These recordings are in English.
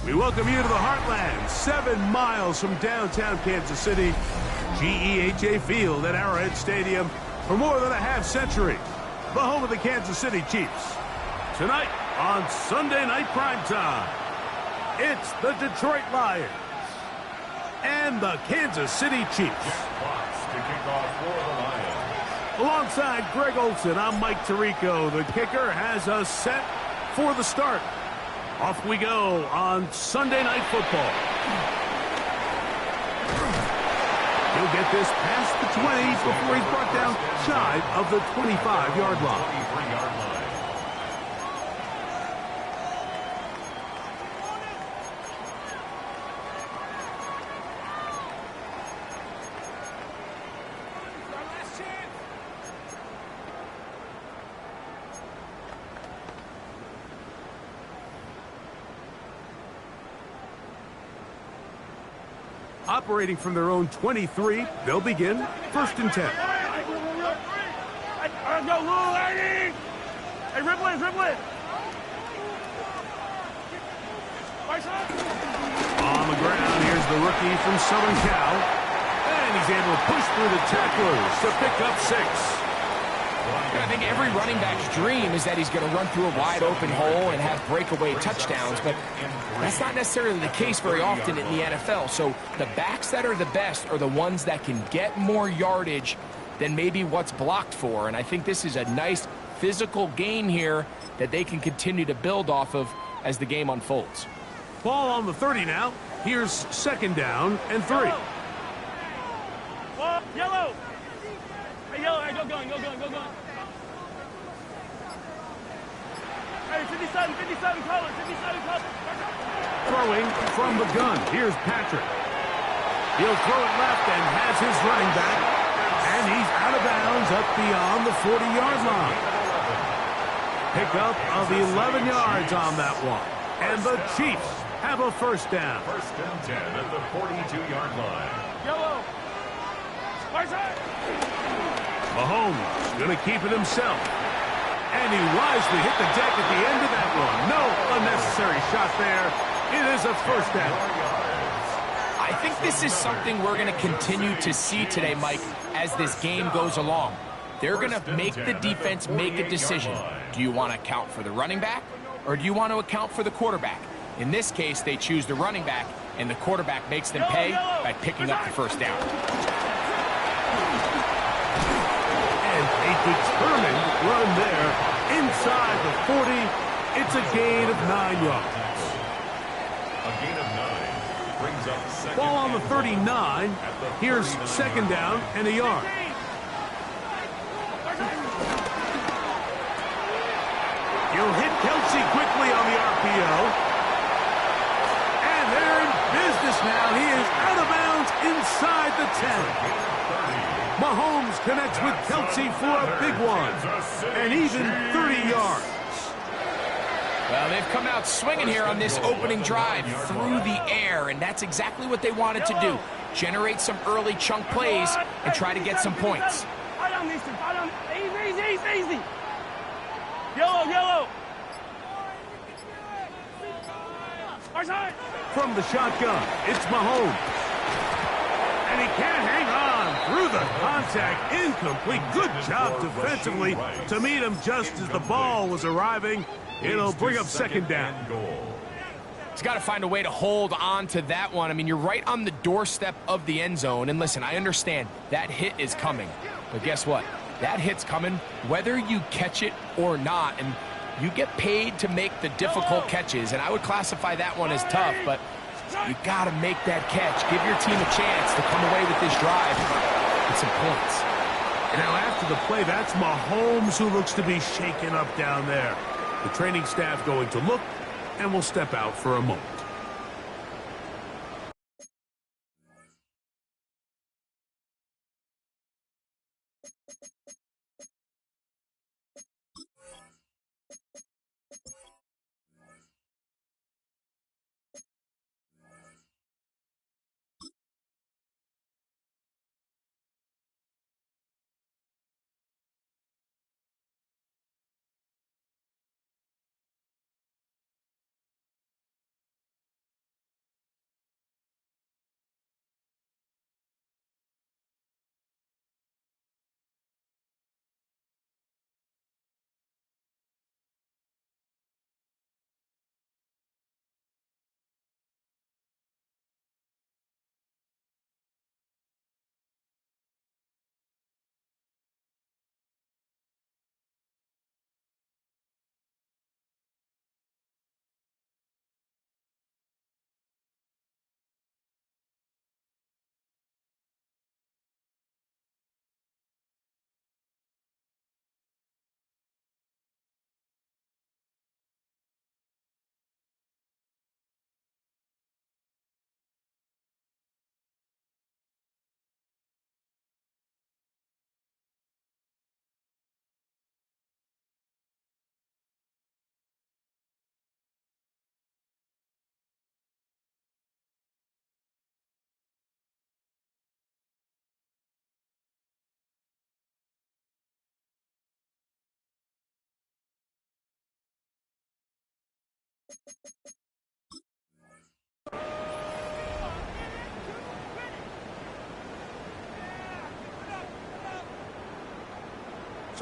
We welcome you to the Heartland, 7 miles from downtown Kansas City, GEHA Field at Arrowhead Stadium for more than a half-century, the home of the Kansas City Chiefs. Tonight on Sunday Night Primetime, it's the Detroit Lions and the Kansas City Chiefs. Alongside Greg Olson, I'm Mike Tirico. The kicker has us set for the start. Off we go on Sunday Night Football. He'll get this past the 20 before he's brought down shy of the 25-yard line. Operating from their own 23, they'll begin 1st and 10. Go, Lou, Eddie! Hey, Ripley! On the ground, here's the rookie from Southern Cal. And he's able to push through the tacklers to pick up 6. I think every running back's dream is that he's going to run through a wide open hole and have breakaway touchdowns, but that's not necessarily the case very often in the NFL. So the backs that are the best are the ones that can get more yardage than maybe what's blocked for. And I think this is a nice physical game here that they can continue to build off of as the game unfolds. Ball on the 30 now. Here's 2nd down and 3. Yellow! Hey, yellow, hey, go going. Hey, 57 color. Throwing from the gun. Here's Patrick. He'll throw it left and has his running back. And he's out of bounds up beyond the 40-yard line. Pickup of 11 yards on that one. And the Chiefs have a 1st down. 1st and 10 at the 42-yard line. Yellow! Mahomes going to keep it himself. And he wisely hit the deck at the end of that run. No unnecessary shot there. It is a 1st down. I think this is something we're going to continue to see today, Mike, as this game goes along. They're going to make the defense make a decision. Do you want to account for the running back, or do you want to account for the quarterback? In this case, they choose the running back, and the quarterback makes them pay by picking up the 1st down. And a determined run there inside the 40. It's a gain of 9 yards. A gain of 9 brings up 2nd. Ball on the 39. Here's 2nd down and a yard. He'll hit Kelsey quickly on the RPO. And they're in business now. He is out of bounds inside the 10. Mahomes connects with Kelsey for a big one. And even 30 yards. Well, they've come out swinging here on this opening drive through the air, and that's exactly what they wanted to do. Generate some early chunk plays and try to get some points. Easy. Yellow. From the shotgun, it's Mahomes. And he can't hang on through the contact. Incomplete. Good job defensively to meet him just as the ball was arriving. It'll bring up 2nd down. He's got to find a way to hold on to that one. I mean, you're right on the doorstep of the end zone. And listen, I understand that hit is coming. But guess what? That hit's coming whether you catch it or not. And you get paid to make the difficult catches. And I would classify that one as tough, but you got to make that catch. Give your team a chance to come away with this drive with some points. And now after the play, that's Mahomes who looks to be shaken up down there. The training staff going to look, and will step out for a moment.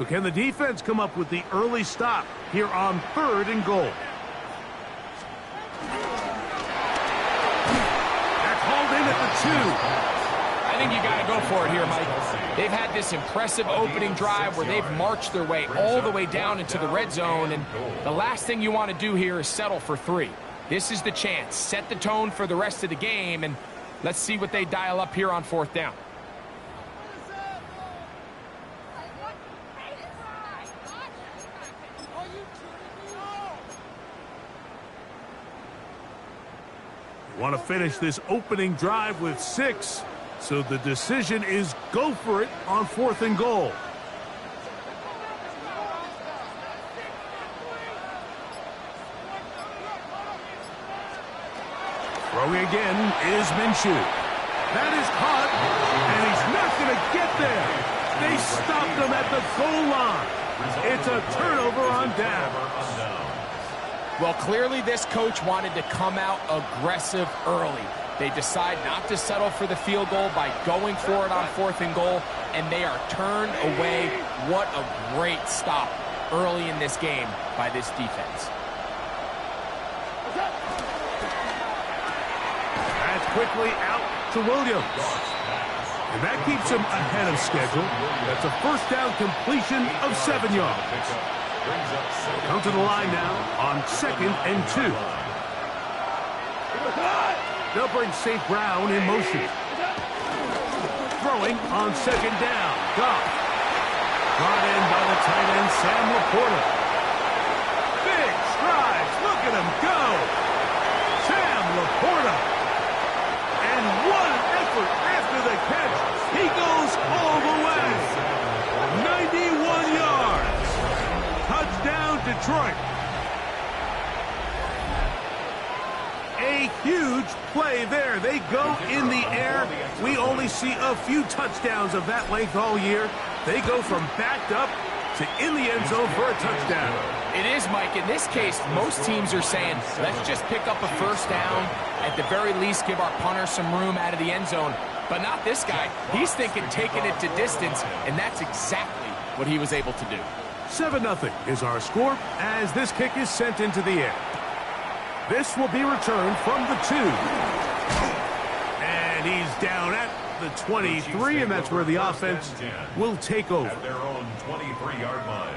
So can the defense come up with the early stop here on 3rd and goal? That's hauled in at the 2. I think you got to go for it here, Mike. They've had this impressive opening drive where they've marched their way all the way down into the red zone, and the last thing you want to do here is settle for 3. This is the chance. Set the tone for the rest of the game, and let's see what they dial up here on 4th down. Want to finish this opening drive with 6, so the decision is go for it on 4th and goal. Throwing again is Minshew. That is caught, and he's not going to get there. They stopped him at the goal line. It's a turnover on down. Well, clearly this coach wanted to come out aggressive early. They decide not to settle for the field goal by going for it on 4th and goal, and they are turned away. What a great stop early in this game by this defense. That's quickly out to Williams. And that keeps him ahead of schedule. That's a first down completion of 7 yards. Come to the line now on 2nd and 2. They'll bring St. Brown in motion. Throwing on 2nd down. Goff. Brought in by the tight end, Sam Laporta. Big strides. Look at him go. Sam Laporta. And what an effort after the catch. He goes all the way. 91 yards. Touchdown, Detroit. A huge play there. They go in the air. We only see a few touchdowns of that length all year. They go from backed up to in the end zone for a touchdown. It is, Mike. In this case, most teams are saying, let's just pick up a first down. At the very least, give our punter some room out of the end zone. But not this guy. He's thinking taking it to distance, and that's exactly what he was able to do. 7-0 is our score as this kick is sent into the air. This will be returned from the 2. And he's down at the 23, and that's where the offense will take over. At their own 23-yard line.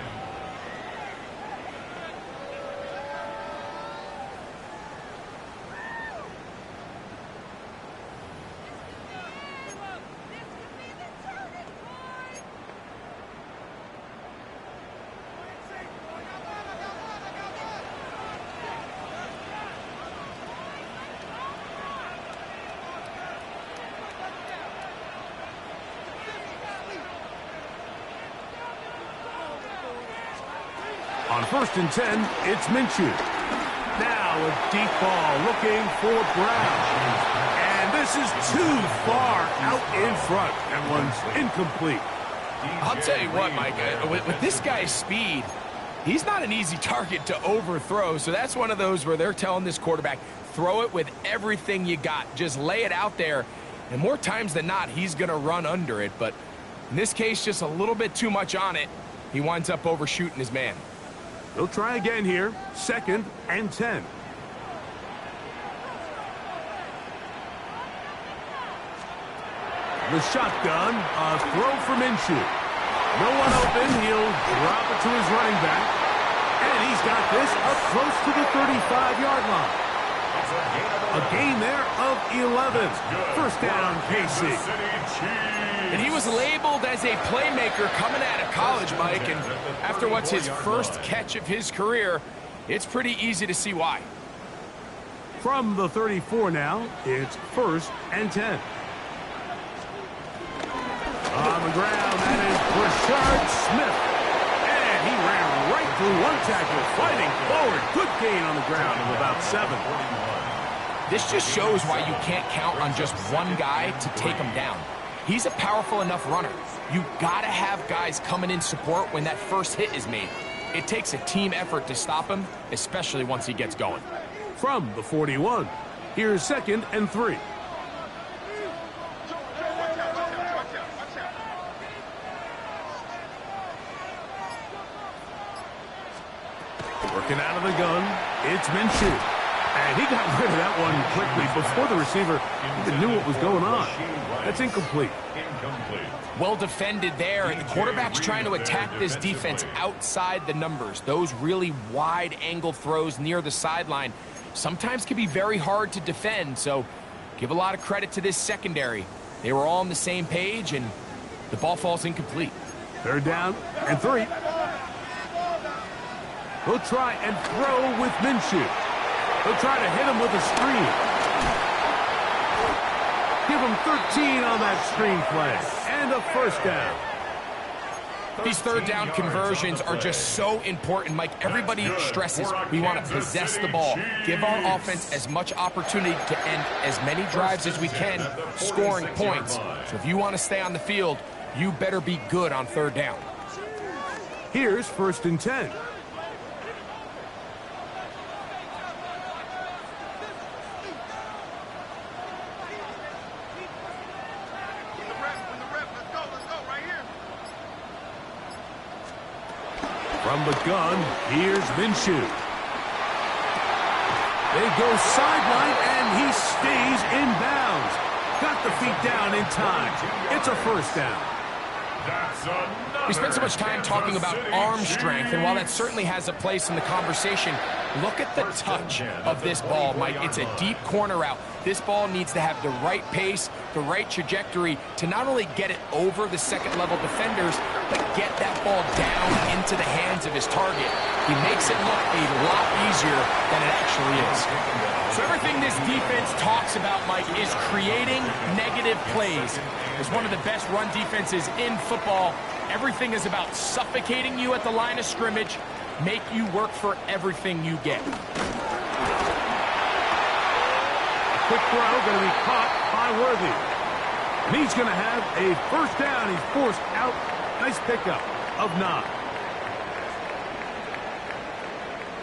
On 1st and 10, it's Minshew. Now a deep ball looking for Brown. And this is too far out in front. That one's incomplete. I'll tell you what, Mike, with this guy's speed, he's not an easy target to overthrow. So that's one of those where they're telling this quarterback, throw it with everything you got. Just lay it out there. And more times than not, he's going to run under it. But in this case, just a little bit too much on it. He winds up overshooting his man. They'll try again here. 2nd and 10. The shotgun, a throw from Minshew. No one open. He'll drop it to his running back. And he's got this up close to the 35-yard line. A gain there of 11. First down, KC. And he was labeled as a playmaker coming out of college, Mike, and after what's his first catch of his career, it's pretty easy to see why. From the 34 now, it's 1st and 10. On the ground, that is Rashard Smith. And he ran right through one tackle, fighting forward. Good gain on the ground of about 7. This just shows why you can't count on just one guy to take him down. He's a powerful enough runner. You gotta have guys coming in support when that first hit is made. It takes a team effort to stop him, especially once he gets going. From the 41, here's 2nd and 3. Working out of the gun, it's Minshew. And he got rid of that one quickly before the receiver even knew what was going on. That's incomplete. Well defended there, and the quarterback's trying to attack this defense outside the numbers. Those really wide angle throws near the sideline sometimes can be very hard to defend, so give a lot of credit to this secondary. They were all on the same page, and the ball falls incomplete. 3rd down and 3. He'll try and throw with Minshew. He'll try to hit him with a screen. Give him 13 on that screen play. And a 1st down. These 3rd down conversions are just so important, Mike. Everybody stresses we want to possess the ball, give our offense as much opportunity to end as many drives as we can, scoring points. So if you want to stay on the field, you better be good on 3rd down. Here's 1st and 10. From the gun, here's Minshew. They go sideline, and he stays in bounds. Got the feet down in time. It's a 1st down. We spent so much time talking about arm strength, and while that certainly has a place in the conversation, look at the touch of this ball, Mike. It's a deep corner route. This ball needs to have the right pace, the right trajectory to not only get it over the second-level defenders, but get that ball down into the hands of his target. He makes it look a lot easier than it actually is. So everything this defense talks about, Mike, is creating negative plays. It's one of the best run defenses in football. Everything is about suffocating you at the line of scrimmage, make you work for everything you get. Quick throw going to be caught by Worthy. And he's going to have a 1st down. He's forced out. Nice pickup of 9.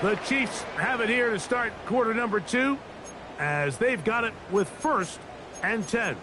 The Chiefs have it here to start quarter number 2 as they've got it with 1st and 10.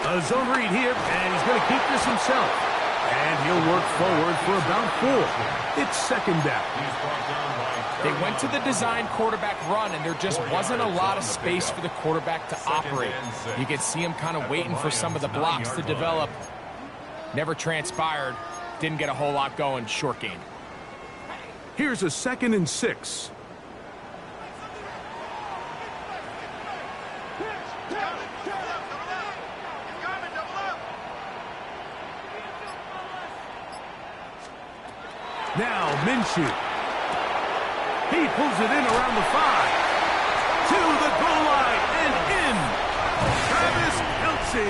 A zone read here, and he's going to keep this himself. And he'll work forward for about 4. It's 2nd down. They went to the design quarterback run, and there just wasn't a lot of space for the quarterback to operate. You could see him kind of waiting for some of the blocks to develop. Never transpired. Didn't get a whole lot going. Short game. Here's a 2nd and 6. Now Minshew. He pulls it in around the 5. To the goal line and in. Travis Kelce.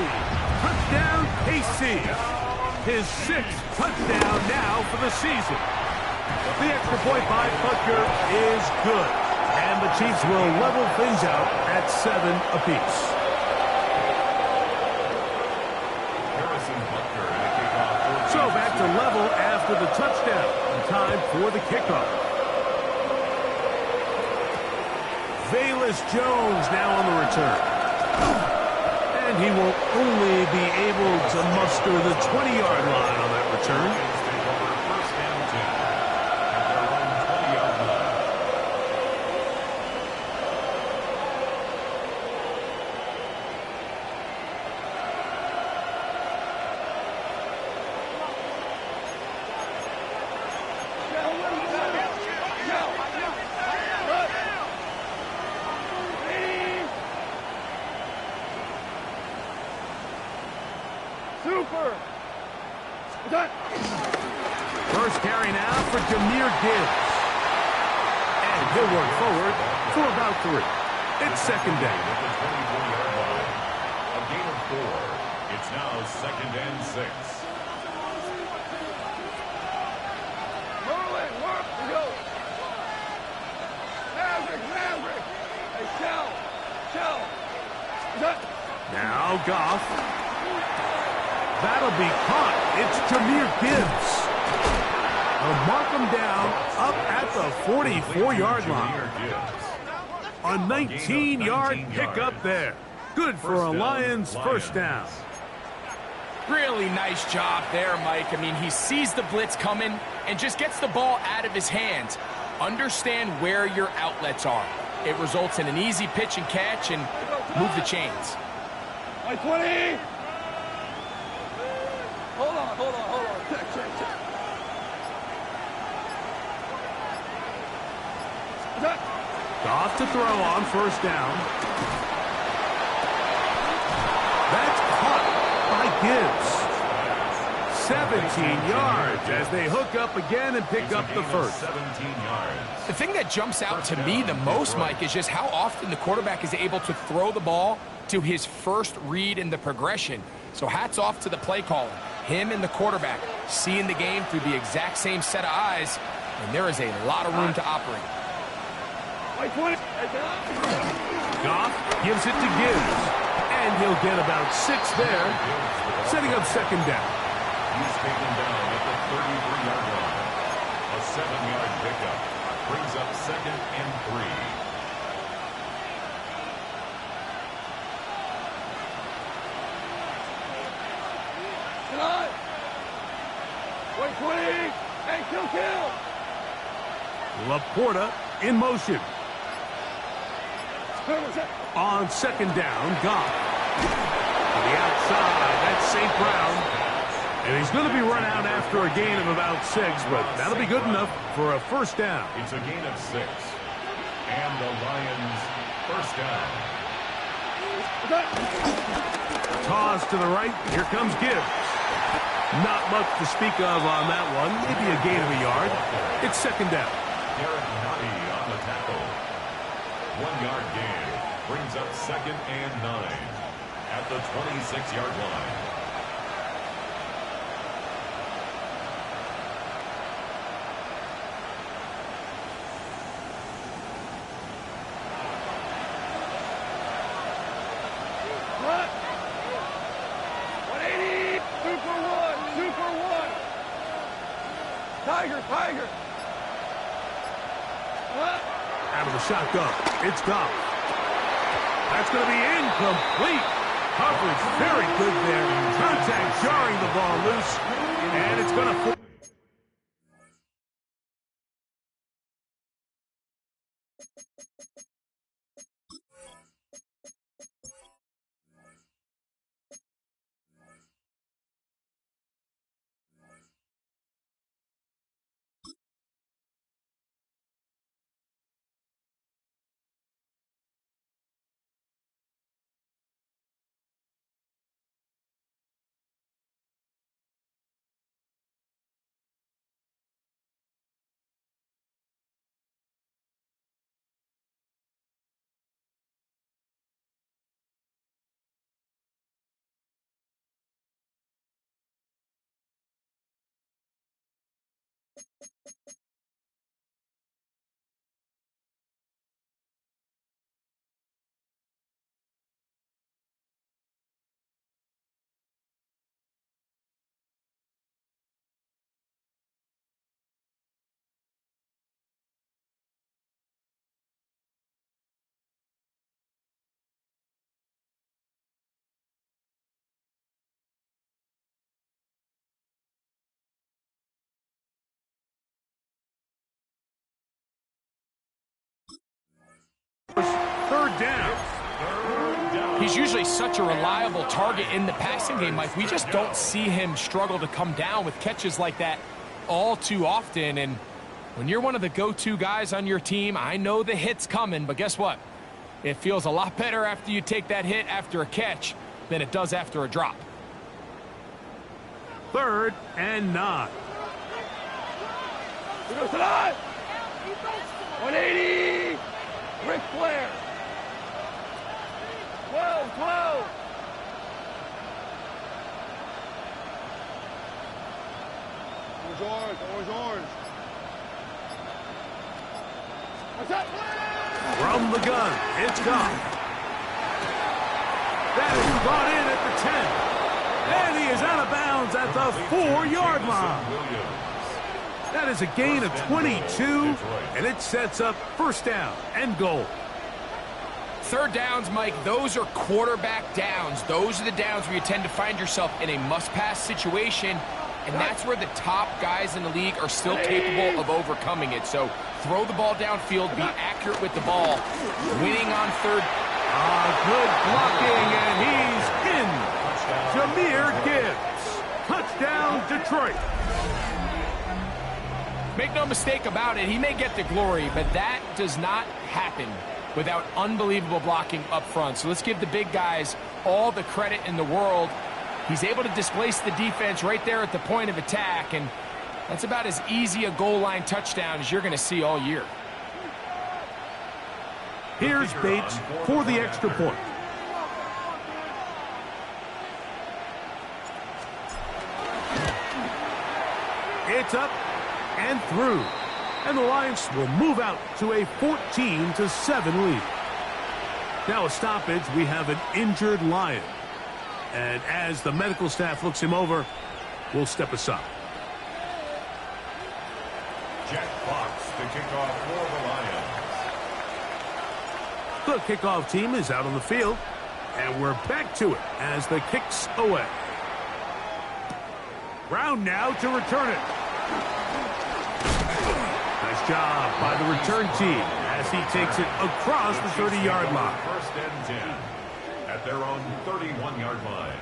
Touchdown KC. His 6th touchdown now for the season. The extra point by Butker is good. And the Chiefs will level things out at 7 apiece. So back to level after the touchdown. Time for the kickoff. Velus Jones now on the return. And he will only be able to muster the 20-yard line on that return. First carry now for Jahmyr Gibbs. And he'll work forward for about 3. It's 2nd down. A gain of 4. It's now 2nd and 6. Go. Maverick. Hey, Cal. Now Goff. That'll be caught. It's Jahmyr Gibbs. They'll mark him down up at the 44-yard line. A 19-yard pickup there. Good for a Lions first down. Really nice job there, Mike. I mean, he sees the blitz coming and just gets the ball out of his hands. Understand where your outlets are. It results in an easy pitch and catch and move the chains. 20. Hold on. Check. Goff to throw on first down. That's caught by Gibbs. 17 yards as they hook up again and pick up the first. 17 yards. The thing that jumps out to me the most, Mike, is just how often the quarterback is able to throw the ball to his first read in the progression. So hats off to the play caller. Him and the quarterback seeing the game through the exact same set of eyes, and there is a lot of room to operate. Goff gives it to Gibbs, and he'll get about 6 there, setting up second down. He's taken down at the 33-yard line. A 7-yard pickup brings up 2nd and 3. Kill. Laporta in motion. On second down, Goff. To the outside, that's St. Brown. And he's going to be run out after a gain of about 6, but that'll be good enough for a first down. It's a gain of 6. And the Lions first down. Toss to the right. Here comes Gibbs. Not much to speak of on that one. Maybe a gain of a yard. It's second down. Derek Nottie on the tackle. 1-yard gain brings up 2nd and 9 at the 26-yard line. Tiger. Out of the shotgun. It's Goff. That's going to be incomplete. Coverage very good there. Contact jarring the ball loose. And it's going to... Third down. He's usually such a reliable target in the passing game, Mike. We just don't see him struggle to come down with catches like that all too often. And when you're one of the go-to guys on your team, I know the hit's coming, but guess what? It feels a lot better after you take that hit after a catch than it does after a drop. 3rd and 9. 180. Ric Flair. 12. Orange. From the gun, it's Goff. gone in at the 10. And he is out of bounds at the 4-yard line. That is a gain of 22, and it sets up first down and goal. Third downs, Mike, those are quarterback downs. Those are the downs where you tend to find yourself in a must-pass situation, and that's where the top guys in the league are still capable of overcoming it. So throw the ball downfield, be accurate with the ball. Winning on third. Good blocking, and he's in. Jahmyr Gibbs. Touchdown, Detroit. Make no mistake about it, he may get the glory, but that does not happen without unbelievable blocking up front. So let's give the big guys all the credit in the world. He's able to displace the defense right there at the point of attack, and that's about as easy a goal line touchdown as you're going to see all year. Here's Bates for the extra point. It's up and through. And the Lions will move out to a 14-7 lead. Now a stoppage, we have an injured Lion. And as the medical staff looks him over, we'll step aside. Jack Fox to kick off for the Lions. The kickoff team is out on the field. And we're back to it as the kick's away. Brown now to return it. Nice job by the return team as he takes it across the 30-yard line. First and 10 at their own 31-yard line.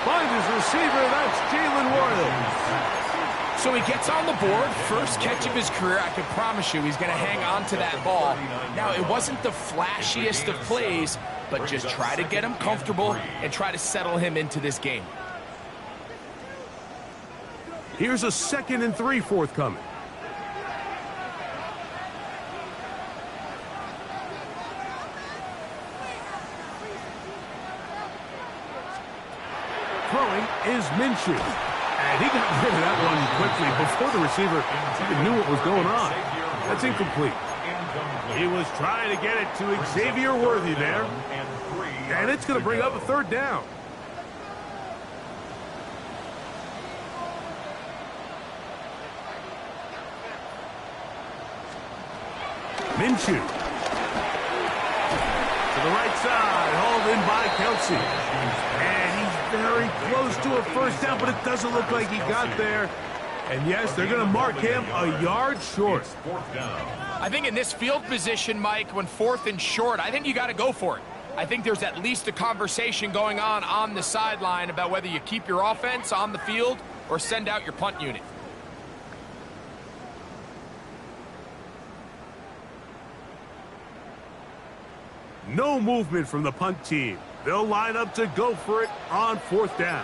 Find his receiver, that's Jalen Royals. So he gets on the board, first catch of his career. I can promise you he's going to hang on to that ball. Now, it wasn't the flashiest of plays, but just try to get him comfortable and try to settle him into this game. Here's a 2nd and 3 forthcoming. Throwing is Minshew. And he got rid of that one quickly before the receiver even knew what was going on. That's incomplete. He was trying to get it to Xavier Worthy there. And it's going to bring up a 3rd down. Minshew. To the right side, hauled in by Kelsey. And he's very close to a first down, but it doesn't look like he got there. And yes, they're going to mark him a yard short. I think in this field position, Mike, when 4th and short, I think you got to go for it. I think there's at least a conversation going on the sideline about whether you keep your offense on the field or send out your punt unit. No movement from the punt team. They'll line up to go for it on 4th down.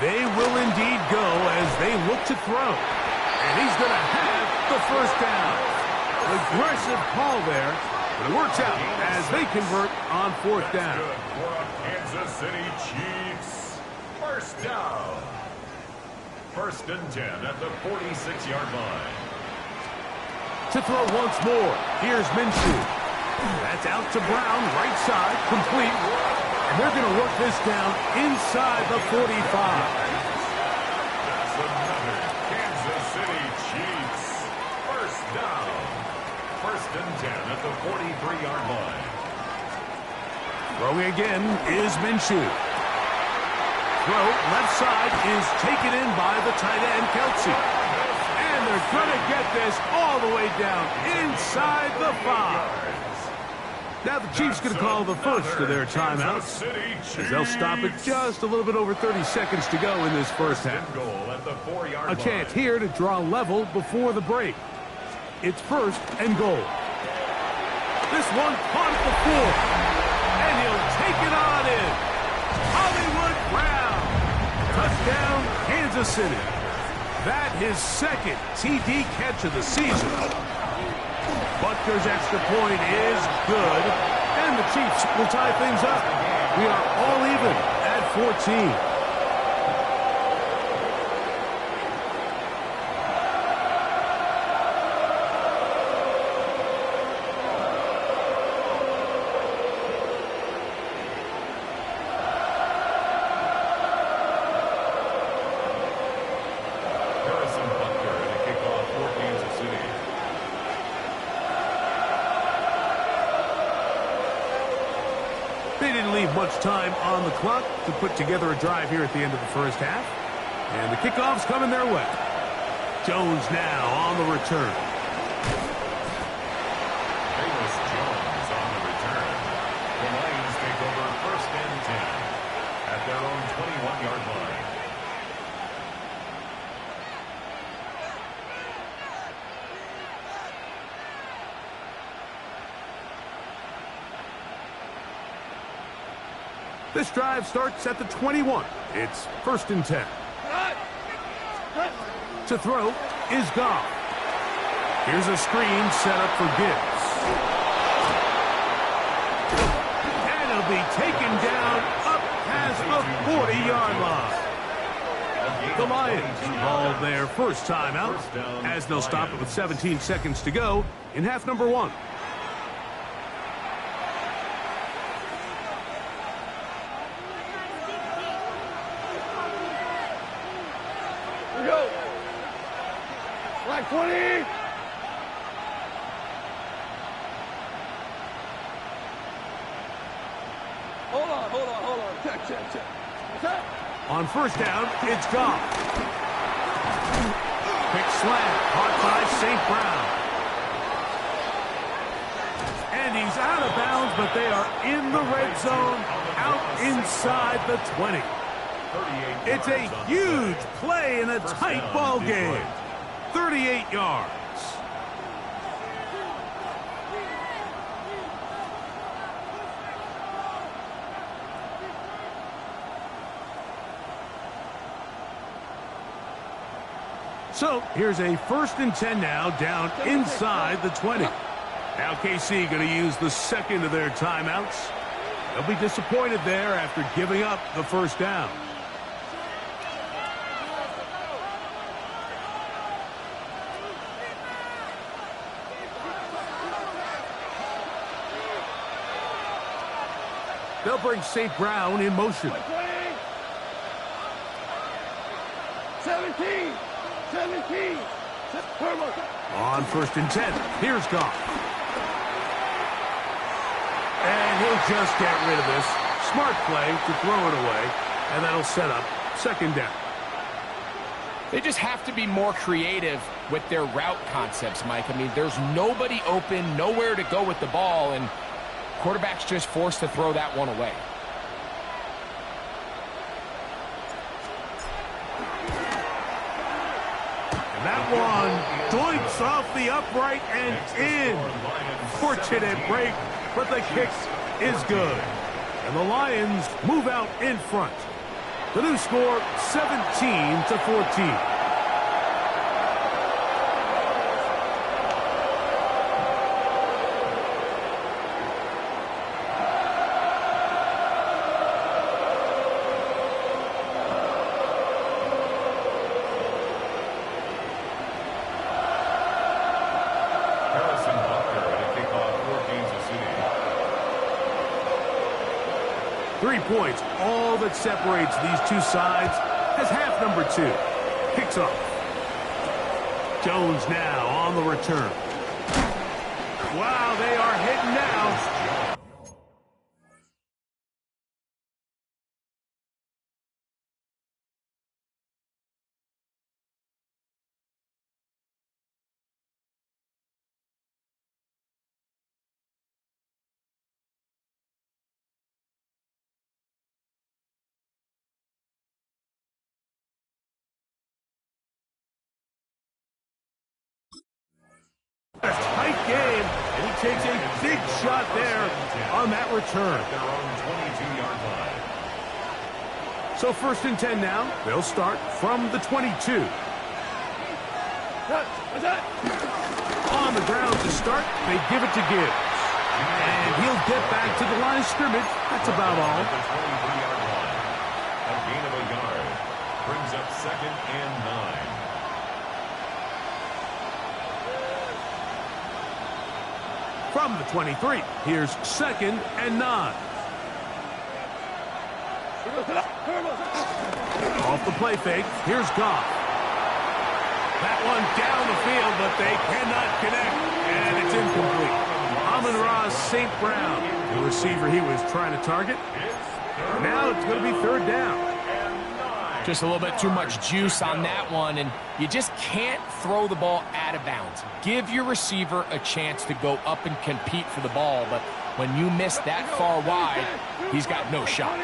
They will indeed go as they look to throw. And he's going to have the first down. Aggressive call there, but it works out as they convert on 4th down. Good for a Kansas City Chiefs. First down. 1st and 10 at the 46-yard line. To throw once more, here's Minshew. That's out to Brown, right side, complete. And they're going to work this down inside the 45. That's another Kansas City Chiefs. First down. 1st and 10 at the 43-yard line. Throwing again is Minshew. Throw left side is taken in by the tight end, Kelsey. And they're going to get this all the way down inside the 5. Now the Chiefs going to call the first of their timeouts as they'll stop it just a little bit over 30 seconds to go in this first half. A chance here to draw level before the break. It's 1st and goal. This one caught at the 4. And he'll take it on in. Hollywood Brown. down, Kansas City. That his second TD catch of the season. Butker's extra point is good, and the Chiefs will tie things up. We are all even at 14. They didn't leave much time on the clock to put together a drive here at the end of the first half. And the kickoff's coming their way. Jones now on the return. Famous Jones on the return. The Lions take over 1st and 10 at their own 21-yard line. This drive starts at the 21. It's 1st and 10. To throw is Goff. Here's a screen set up for Gibbs. And he'll be taken down up past the 40-yard line. The Lions call their first timeout as they'll stop it with 17 seconds to go in half number 1. Here we go. Black 20. Hold on. Check. What's that? On first down, it's Goff. Quick slant, caught by St. Brown. And he's out of bounds, but they are in the red zone, out inside the 20. It's a huge play in a tight ball game. 38 yards. So here's a 1st and 10 now, down inside the 20. Now KC going to use the second of their timeouts. They'll be disappointed there after giving up the first down. They'll bring St. Brown in motion. 17. On 1st and 10, here's Goff. And he'll just get rid of this. Smart play to throw it away, and that'll set up 2nd down. They just have to be more creative with their route concepts, Mike. I mean, there's nobody open, nowhere to go with the ball, and quarterback's just forced to throw that one away. And that one doinks off the upright and in. Fortunate break, but the kick is good. And the Lions move out in front. The new score, 17-14. Points, all that separates these two sides as half number 2 kicks off. Jones now on the return. Wow, they are hitting now. A tight game, and he takes a big shot there on that return. Their own 22-yard line. So 1st and 10 now. They'll start from the 22. On the ground to start, they give it to Gibbs. And he'll get back to the line of scrimmage. That's about all. At the 23-yard line. A gain of a yard. Brings up 2nd and 9. From the 23, here's 2nd and 9. Off the play fake, here's Goff. That one down the field, but they cannot connect, and it's incomplete. Amon-Ra St. Brown, the receiver he was trying to target. Now it's going to be 3rd down. Just a little bit too much juice on that one, and you just can't throw the ball out of bounds. Give your receiver a chance to go up and compete for the ball, but when you miss that far wide, he's got no shot.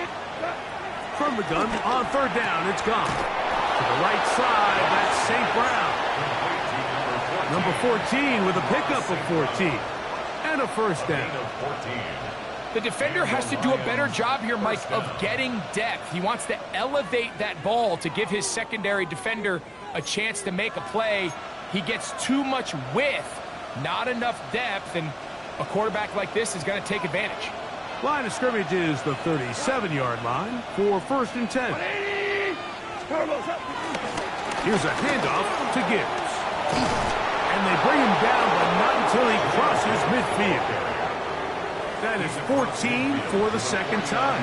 From the gun, on 3rd down, it's gone. To the right side, that's St. Brown. Number 14 with a pickup of 14. And a 1st down. The defender has to do a better job here, Mike, of getting depth. He wants to elevate that ball to give his secondary defender a chance to make a play. He gets too much width, not enough depth, and a quarterback like this is going to take advantage. Line of scrimmage is the 37-yard line for 1st and 10. Here's a handoff to Gibbs. And they bring him down, but not until he crosses midfield. That is 14 for the 2nd time.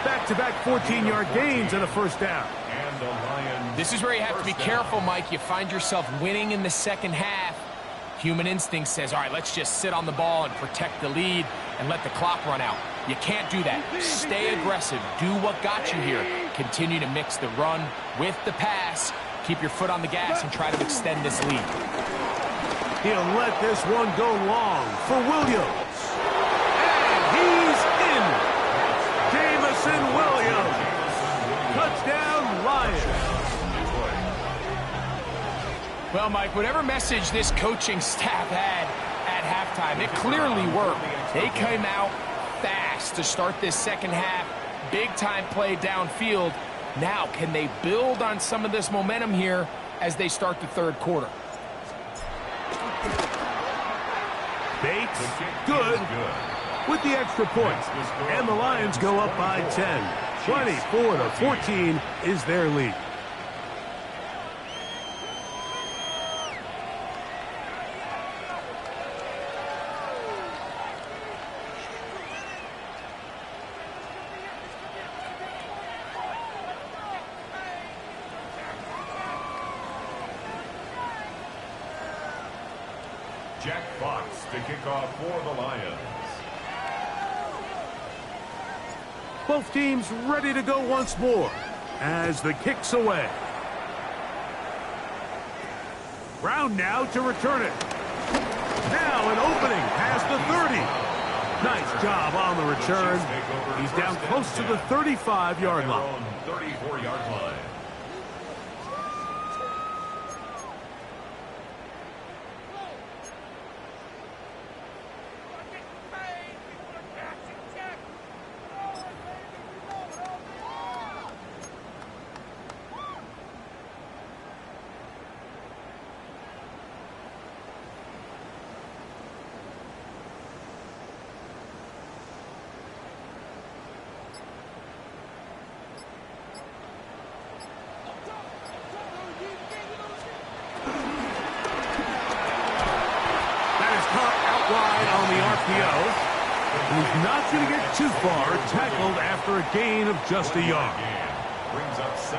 Back-to-back 14-yard gains and a 1st down. This is where you have to be careful, Mike. You find yourself winning in the 2nd half. Human instinct says, all right, let's just sit on the ball and protect the lead and let the clock run out. You can't do that. Stay aggressive. Do what got you here. Continue to mix the run with the pass. Keep your foot on the gas and try to extend this lead. He'll let this one go long for Williams. And he's in. Jamison Williams. Touchdown, Lions. Well, Mike, whatever message this coaching staff had at halftime, it clearly worked. They came out fast to start this 2nd half. Big-time play downfield. Now, can they build on some of this momentum here as they start the 3rd quarter? Bates, good, with the extra point. And the Lions go up by 10. 24-14 is their lead. Jack Fox to kick off for the Lions. Both teams ready to go once more as the kick's away. Brown now to return it. Now an opening past the 30. Nice job on the return. He's down close to the 35-yard line. 34-yard line. He's not going to get too far, tackled after a gain of just a yard.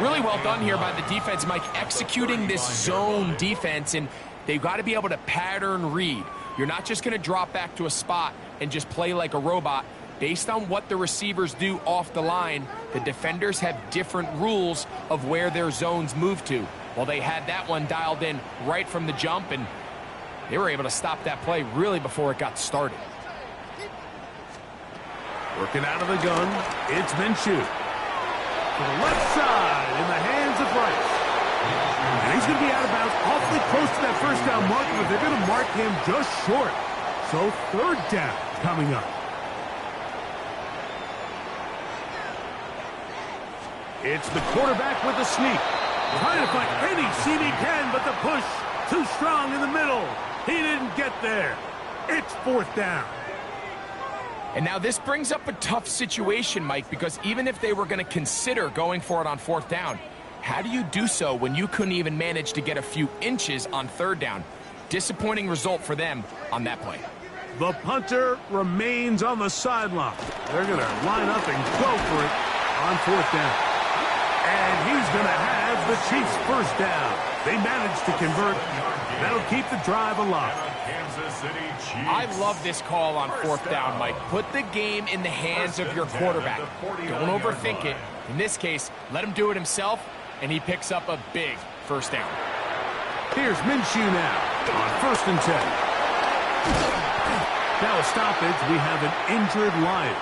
Really well done here by the defense, Mike, executing this zone defense, and they've got to be able to pattern read. You're not just going to drop back to a spot and just play like a robot. Based on what the receivers do off the line, the defenders have different rules of where their zones move to. Well, they had that one dialed in right from the jump, and they were able to stop that play really before it got started. Working out of the gun, it's Minshew. To the left side in the hands of Rice. And he's going to be out of bounds awfully close to that 1st down mark, but they're going to mark him just short. So 3rd down coming up. It's the quarterback with the sneak. Trying to find any seam he can, but the push too strong in the middle. He didn't get there. It's 4th down. And now this brings up a tough situation, Mike, because even if they were going to consider going for it on 4th down, how do you do so when you couldn't even manage to get a few inches on 3rd down? Disappointing result for them on that play. The punter remains on the sideline. They're going to line up and go for it on 4th down. And he's going to have the Chiefs' 1st down. They managed to convert. That'll keep the drive alive. I love this call on 4th down, Mike. Put the game in the hands of your quarterback. Don't overthink it. In this case, let him do it himself, and he picks up a big 1st down. Here's Minshew now on 1st and 10. Now a stoppage. We have an injured Lion.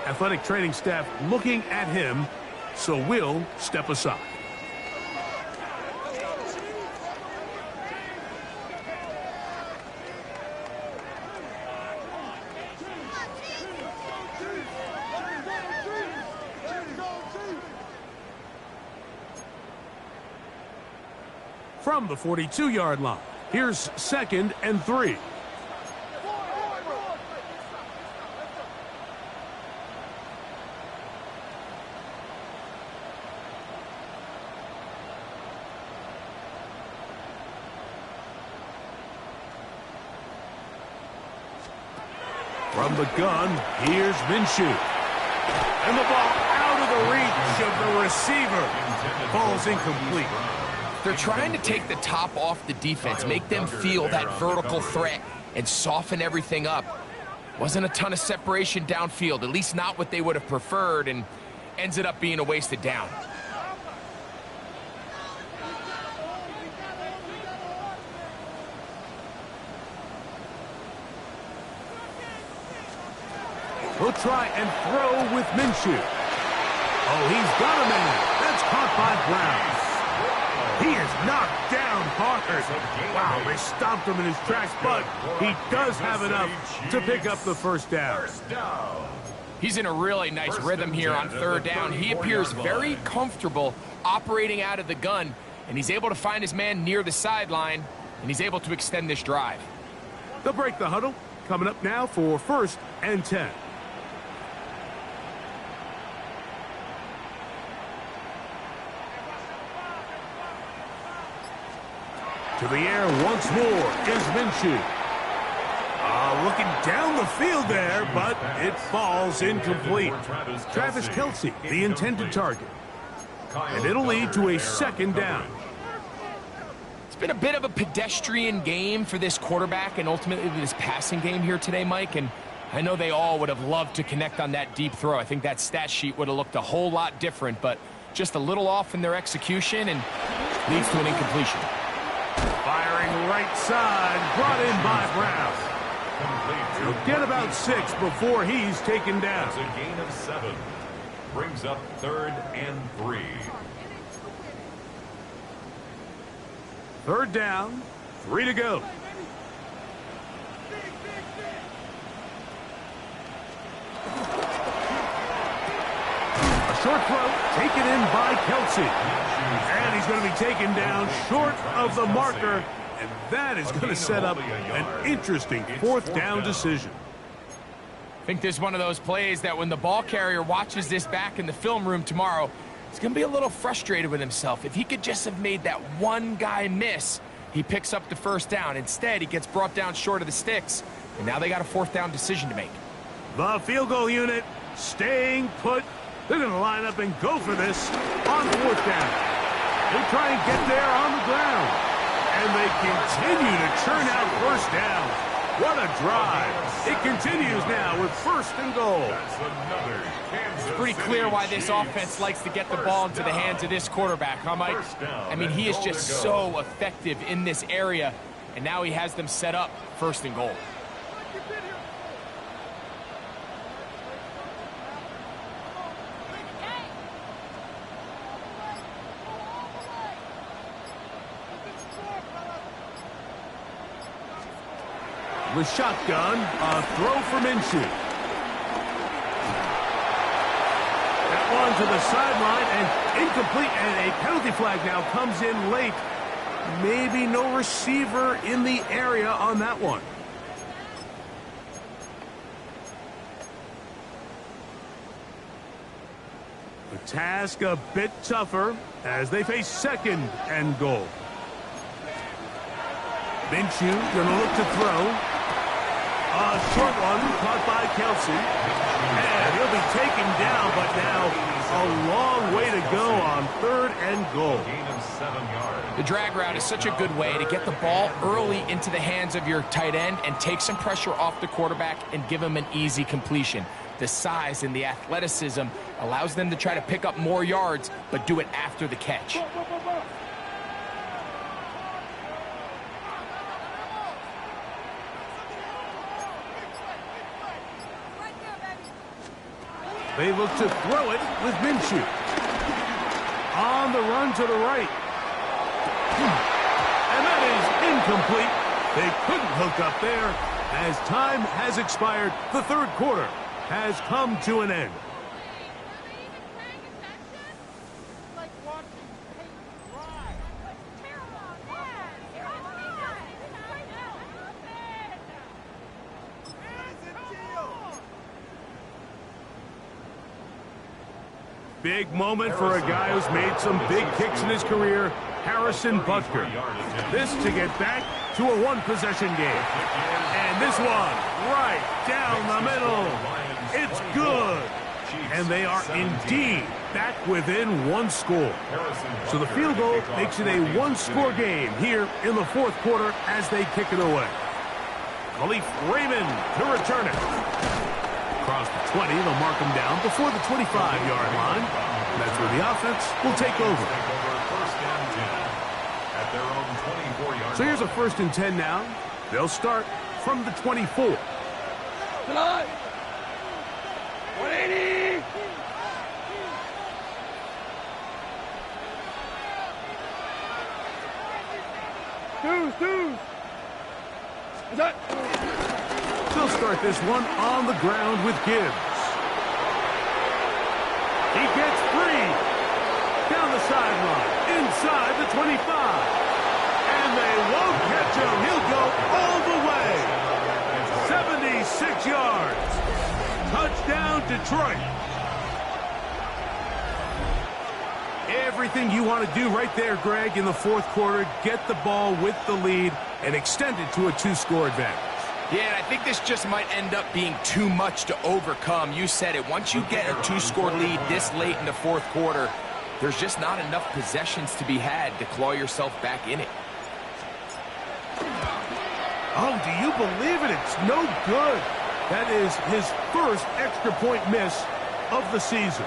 Athletic training staff looking at him, so we'll step aside. From the 42-yard line, here's 2nd and 3. From the gun, here's Minshew. And the ball out of the reach of the receiver. Ball's incomplete. They're trying to take the top off the defense, make them feel that vertical threat, and soften everything up. Wasn't a ton of separation downfield, at least not what they would have preferred, and ends it up being a wasted down. He'll try and throw with Minshew. Oh, he's got a man. That's caught by Brown. He is knocked down hard. Wow, they stomped him in his tracks, but he does have enough to pick up the 1st down. He's in a really nice rhythm here on 3rd down. He appears very comfortable operating out of the gun, and he's able to find his man near the sideline, and he's able to extend this drive. They'll break the huddle. Coming up now for 1st and 10. To the air once more is Minshew. Looking down the field there, but it falls incomplete. Travis Kelce, the intended target. And it'll lead to a 2nd down. It's been a bit of a pedestrian game for this quarterback and ultimately this passing game here today, Mike. And I know they all would have loved to connect on that deep throw. I think that stat sheet would have looked a whole lot different, but just a little off in their execution and leads to an incompletion. Firing right side, brought in by Brown. He'll get about 6 before he's taken down. It's a gain of 7. Brings up 3rd and 3. 3rd down, 3 to go. A short throw taken in by Kelce. And he's going to be taken down short of the marker. And that is going to set up an interesting 4th down decision. I think this is one of those plays that when the ball carrier watches this back in the film room tomorrow, he's going to be a little frustrated with himself. If he could just have made that one guy miss, he picks up the 1st down. Instead, he gets brought down short of the sticks, and now they got a 4th down decision to make. The field goal unit staying put. They're going to line up and go for this on 4th down. They try and get there on the ground. And they continue to churn out 1st down. What a drive. It continues now with 1st and goal. It's pretty clear why this offense likes to get the ball into the hands of this quarterback, huh, Mike? I mean, he is just so effective in this area, and now he has them set up 1st and goal. With shotgun, a throw for Minshew. That one to the sideline and incomplete, and a penalty flag now comes in late. Maybe no receiver in the area on that one. The task a bit tougher as they face second and goal. Minshew going to look to throw. A short one caught by Kelsey. And he'll be taken down, but now a long way to go on 3rd and goal. Gain of 7 yards. The drag route is such a good way to get the ball early into the hands of your tight end and take some pressure off the quarterback and give him an easy completion. The size and the athleticism allows them to try to pick up more yards, but do it after the catch. They look to throw it with Minshew. On the run to the right. And that is incomplete. They couldn't hook up there. As time has expired, the 3rd quarter has come to an end. Big moment for a guy who's made some big kicks in his career, Harrison Butker. This to get back to a 1-possession game. And this one, right down the middle. It's good. And they are indeed back within 1 score. So the field goal makes it a 1-score game here in the 4th quarter as they kick it away. Khalif Raymond to return it. Across the 20, they'll mark him down before the 25-yard line. That's where the offense will take over. So here's a 1st and 10 now. They'll start from the 24. Tonight. 180. Deuce. Is that? They'll start this one on the ground with Gibbs. He gets free. Down the sideline. Inside the 25. And they won't catch him. He'll go all the way. 76 yards. Touchdown, Detroit. Everything you want to do right there, Greg, in the 4th quarter. Get the ball with the lead and extend it to a 2-score advantage. Yeah, and I think this just might end up being too much to overcome. You said it. Once you get a 2-score lead this late in the 4th quarter, there's just not enough possessions to be had to claw yourself back in it. Oh, do you believe it? It's no good. That is his 1st extra point miss of the season.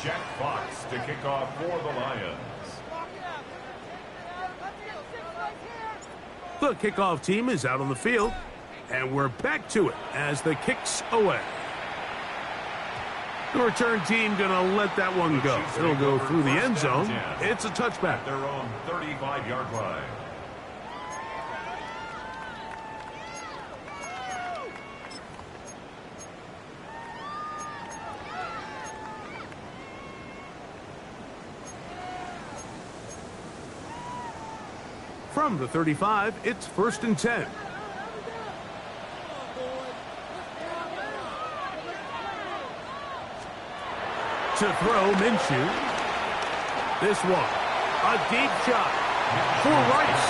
Jack Fox to kick off for the Lions. The kickoff team is out on the field, and we're back to it as the kick's away. The return team going to let that one go. It'll go through the end zone. It's a touchback. Their own 35-yard line. From the 35, it's 1st and 10. To throw, Minshew. This one, a deep shot for Rice.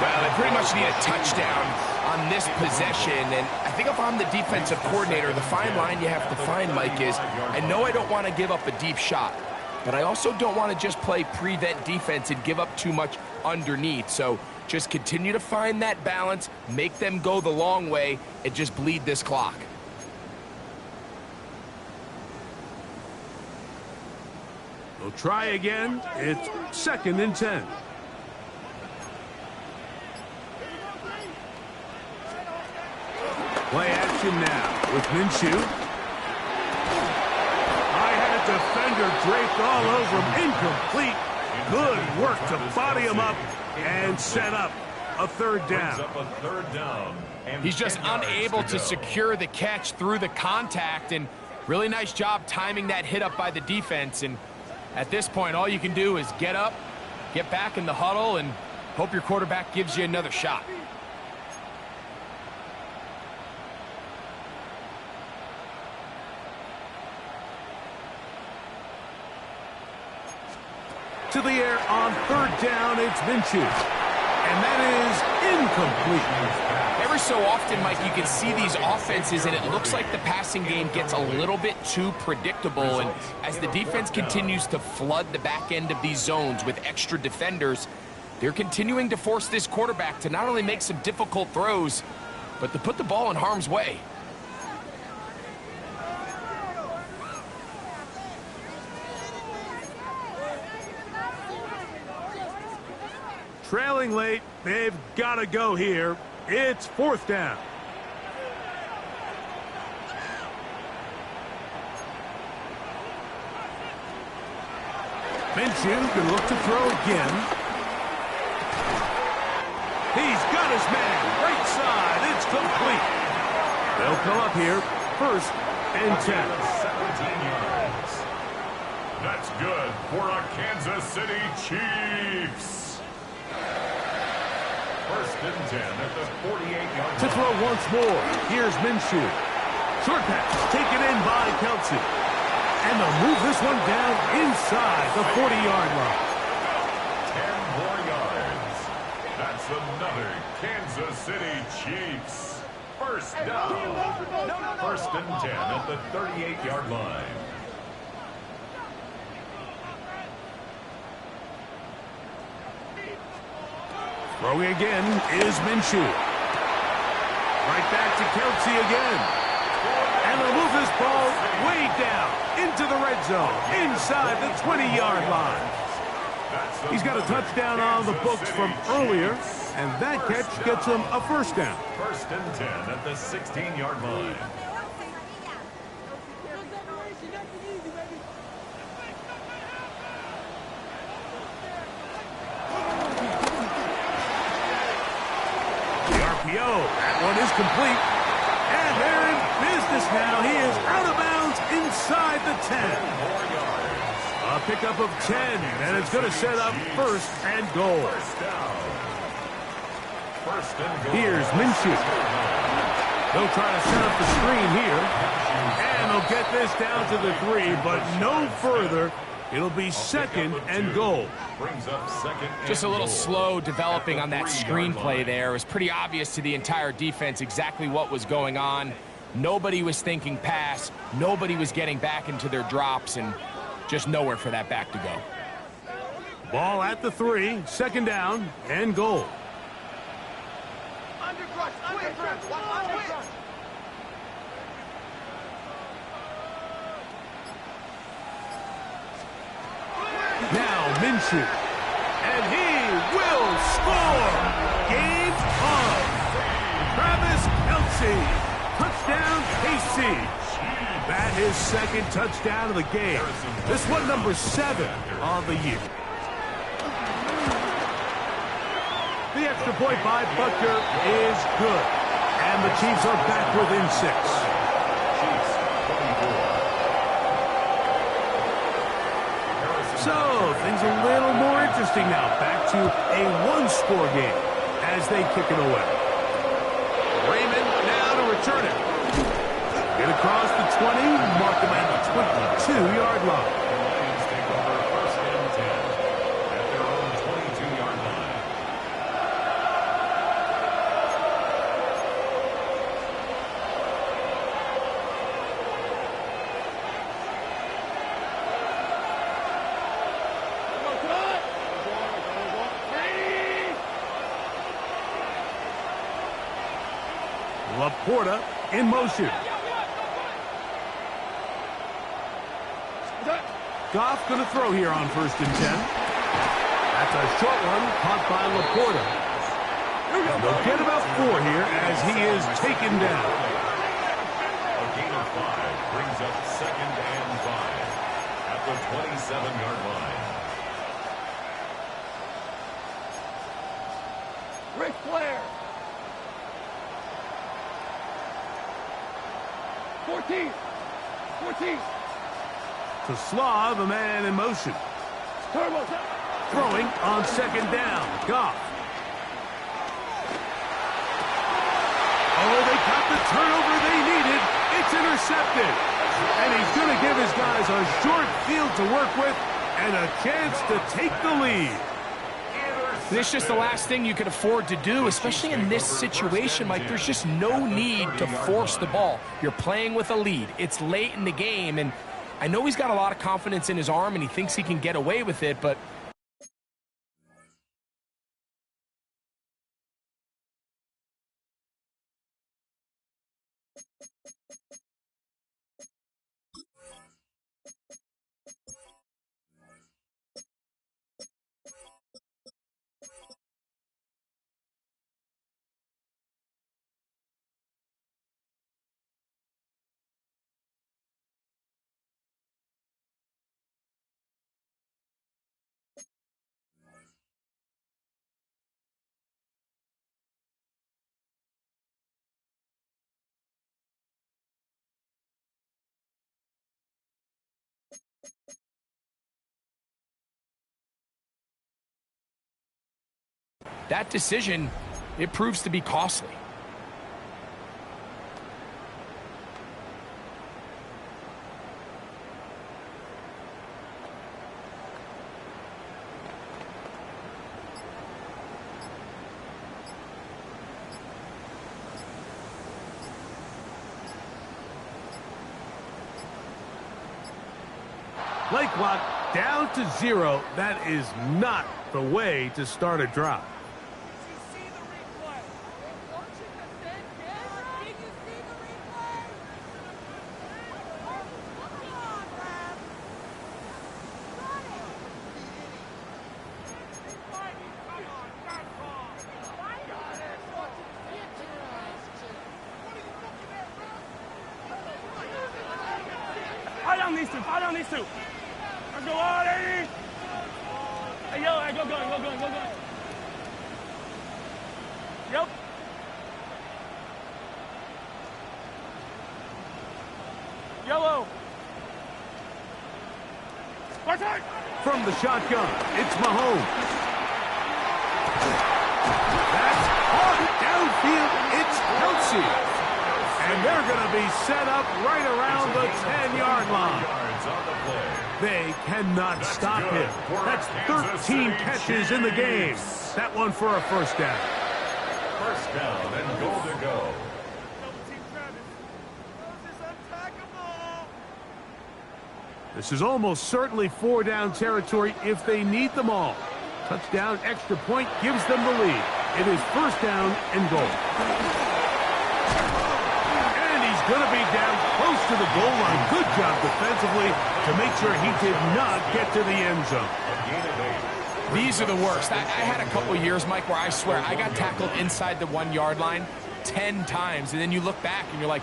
Well, they pretty much need a touchdown on this possession, and I think if I'm the defensive coordinator, the fine line you have to find, Mike, is I know I don't want to give up a deep shot, but I also don't want to just play prevent defense and give up too much underneath. So just continue to find that balance, make them go the long way, and just bleed this clock. They'll try again. It's 2nd and 10. Play action now with Minshew. I had a defender draped all over him. Incomplete. Good work to body him up and set up. a third Brings down. up a third down. And He's just 10 yards unable to go. secure the catch through the contact, and really nice job timing that hit up by the defense. And at this point, all you can do is get up, get back in the huddle, and hope your quarterback gives you another shot. To the air on third down, it's Minshew. And that is incomplete. Every so often, Mike, you can see these offenses, and it looks like the passing game gets a little bit too predictable. And as the defense continues to flood the back end of these zones with extra defenders, they're continuing to force this quarterback to not only make some difficult throws, but to put the ball in harm's way. Trailing late, they've got to go here. It's fourth down. Minshew can look to throw again. He's got his man. Right side. It's complete. They'll come up here. First and 10. 17 yards. That's good for a Kansas City Chiefs. First and 10 at the 48-yard line. To throw once more. Here's Minshew. Short pass taken in by Kelsey. And they'll move this one down inside the 40-yard line. 10 more yards. That's another Kansas City Chiefs. First down. First and 10 at the 38-yard line. Throwing again is Minshew. Right back to Kelsey again. And they'll move this ball way down into the red zone, inside the 20-yard line. He's got a touchdown on the books from earlier, and that catch gets him a first down. First and 10 at the 16-yard line. That one is complete. And they're in business now. He is out of bounds inside the 10. A pickup of 10, and it's going to set up first and goal. Here's Minshew. They'll try to set up the screen here. And they'll get this down to the 3, but no further. It'll be second and goal. Brings up second and Just a little goal. slow developing on that 3-yard screenplay line. there. It was pretty obvious to the entire defense exactly what was going on. Nobody was thinking pass. Nobody was getting back into their drops, and just nowhere for that back to go. Ball at the 3, second down and goal. Now Minshew, and he will score. Game on. Travis Kelsey, touchdown KC. That is second touchdown of the game. This one number 7 on the year. The extra point by Butker is good, and the Chiefs are back within 6. So, things a little more interesting now. Back to a one-score game as they kick it away. Raymond now to return it. Get across the 20, mark them at the 22-yard line. Lions take over first and 10 at their own 22-yard line. Laporta in motion. Goff going to throw here on first and 10. That's a short one caught by Laporta. They'll get about 4 here as he is taken down. A gain of 5 brings up second and 5 at the 27-yard line. Ric Flair. 14. 14. To Slav, a man in motion. Turbo. Throwing on second down. Goff. Oh, they got the turnover they needed. It's intercepted. And he's going to give his guys a short field to work with and a chance to take the lead. This is just the last thing you can afford to do, especially in this situation. Like, there's just no need to force the ball. You're playing with a lead. It's late in the game, and I know he's got a lot of confidence in his arm, and he thinks he can get away with it, but that decision, it proves to be costly. Play clock down to 0. That is not the way to start a drive. Fight on these two. Let's go on, Eddie. Hey, yo, hey, go going. Yep. Yellow. From the shotgun, it's Mahomes. That's hard downfield. It's Kelsey. And they're going to be set up right around the 10-yard line. They cannot stop him. That's 13 catches in the game. That one for a first down. First down and goal to go. This is almost certainly 4-down territory if they need them all. Touchdown, extra point gives them the lead. It is first down and goal. Going to be down close to the goal line. Good job defensively to make sure he did not get to the end zone. These are the worst. I had a couple years, Mike, where I swear I got tackled inside the 1-yard line 10 times, and then you look back and you're like,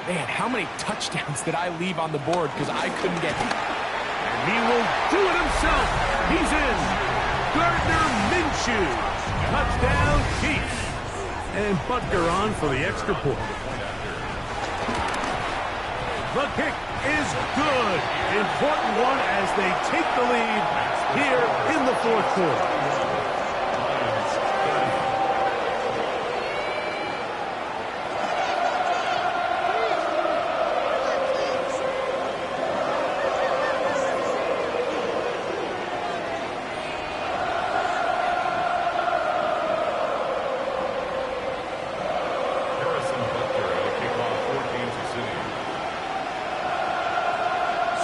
man, how many touchdowns did I leave on the board because I couldn't get hit? And he will do it himself. He's in. Gardner Minshew. Touchdown, Chiefs. And Butker on for the extra point. The kick is good. Important one as they take the lead here in the fourth quarter.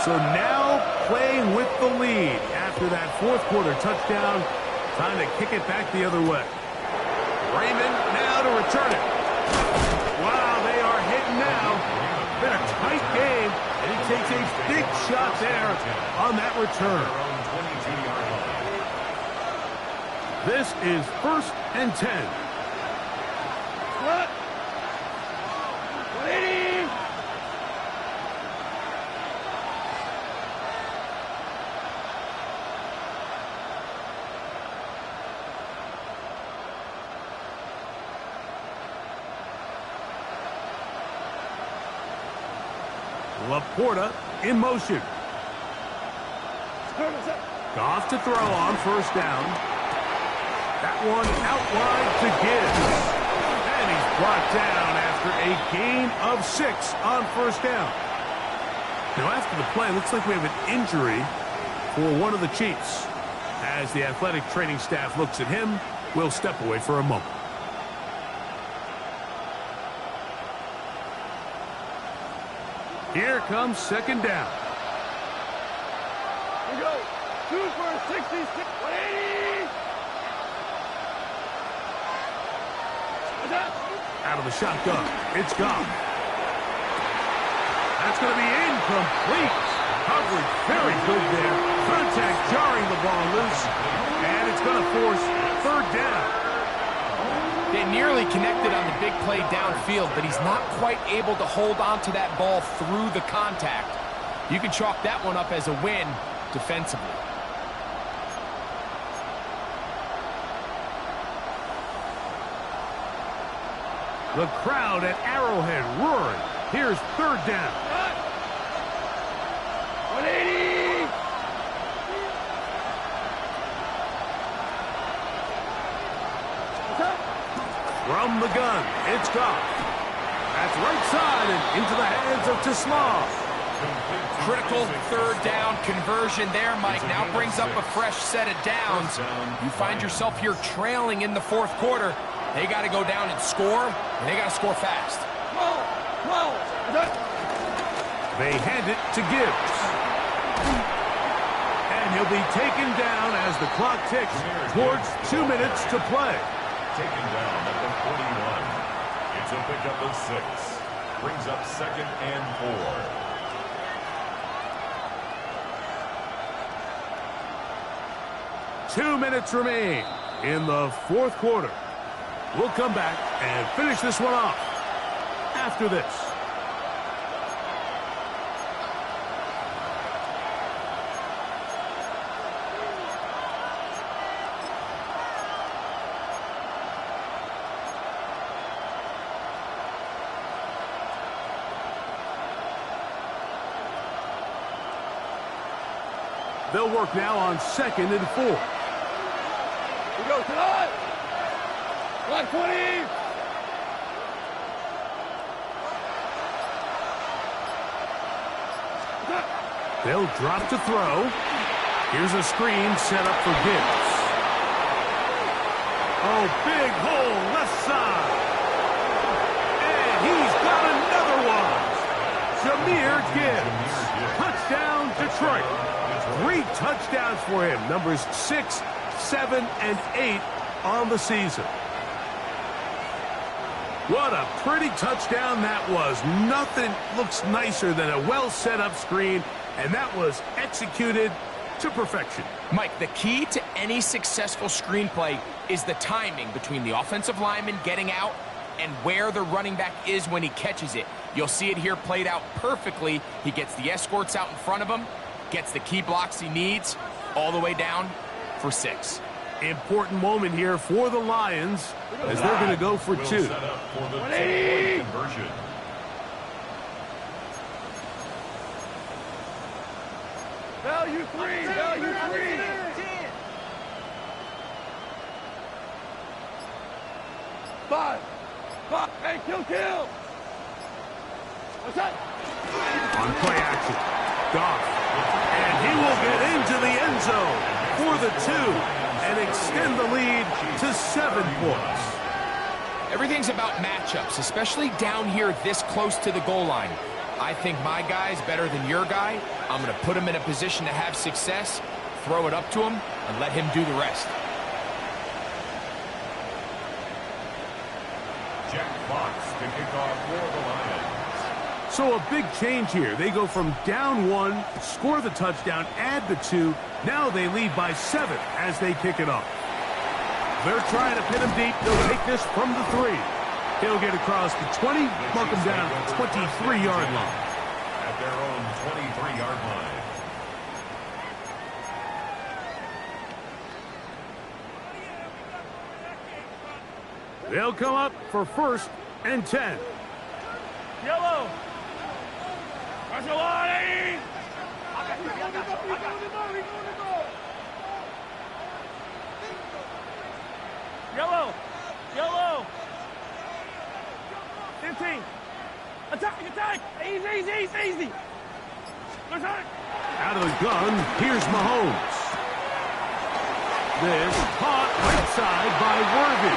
So now playing with the lead after that fourth quarter touchdown. Time to kick it back the other way. Raymond now to return it. Wow, they are hitting now. Been a tight game, and he takes a big shot there on that return. This is first and 10. What? Laporta in motion. Goff to throw on first down. That one out wide to Gibbs. And he's brought down after a gain of 6 on first down. Now after the play, looks like we have an injury for one of the Chiefs. As the athletic training staff looks at him, we'll step away for a moment. Here comes second down. We go. 2 for 66. 180. Out of the shotgun. It's gone. That's going to be incomplete. Coverage very good there. Contact jarring the ball loose. And it's going to force third down. They nearly connected on the big play downfield, but he's not quite able to hold on to that ball through the contact. You can chalk that one up as a win defensively. The crowd at Arrowhead roaring. Here's third down. 180. From the gun, it's Goff. That's right side and into the hands of Tisla. Critical third down conversion there, Mike. Now brings up a fresh set of downs. You find yourself here trailing in the fourth quarter. They got to go down and score, and they got to score fast. They hand it to Gibbs. And he'll be taken down as the clock ticks towards 2 minutes to play. Taken down at the 41. It's a pickup of 6. Brings up second and 4. 2 minutes remain in the fourth quarter. We'll come back and finish this one off after this. They'll work now on second and 4. We go tonight. Line 20. They'll drop to throw. Here's a screen set up for Gibbs. Oh, big hole left side. And he's got another one. Jahmyr Gibbs. Touchdown, Detroit. 3 touchdowns for him. Numbers 6, 7, and 8 on the season. What a pretty touchdown that was. Nothing looks nicer than a well set up screen, and that was executed to perfection. Mike, the key to any successful screenplay is the timing between the offensive lineman getting out and where the running back is when he catches it. You'll see it here played out perfectly. He gets the escorts out in front of him, gets the key blocks he needs, all the way down for 6. Important moment here for the Lions as they're going to go for 2. Set up for the 2-point conversion. Value 3. Value 3. Five. Hey, kill. What's that? On play action. Goff. And he will get into the end zone for the 2 and extend the lead to 7 points. Everything's about matchups, especially down here this close to the goal line. I think my guy's better than your guy. I'm going to put him in a position to have success, throw it up to him, and let him do the rest. Jack Fox to kick off for the Lions. So a big change here. They go from down 1, score the touchdown, add the 2. Now they lead by 7 as they kick it off. They're trying to pin him deep. They'll take this from the 3. He'll get across the 20, mark him down at the 23-yard line. At their own 23-yard line. They'll come up for 1st and 10. Yellow. Let's go on, Eddie! Yellow! Yellow! 15! Attack! Attack! Easy, easy, easy, easy! Attack! Out of the gun, here's Mahomes. This caught right side by Worthy.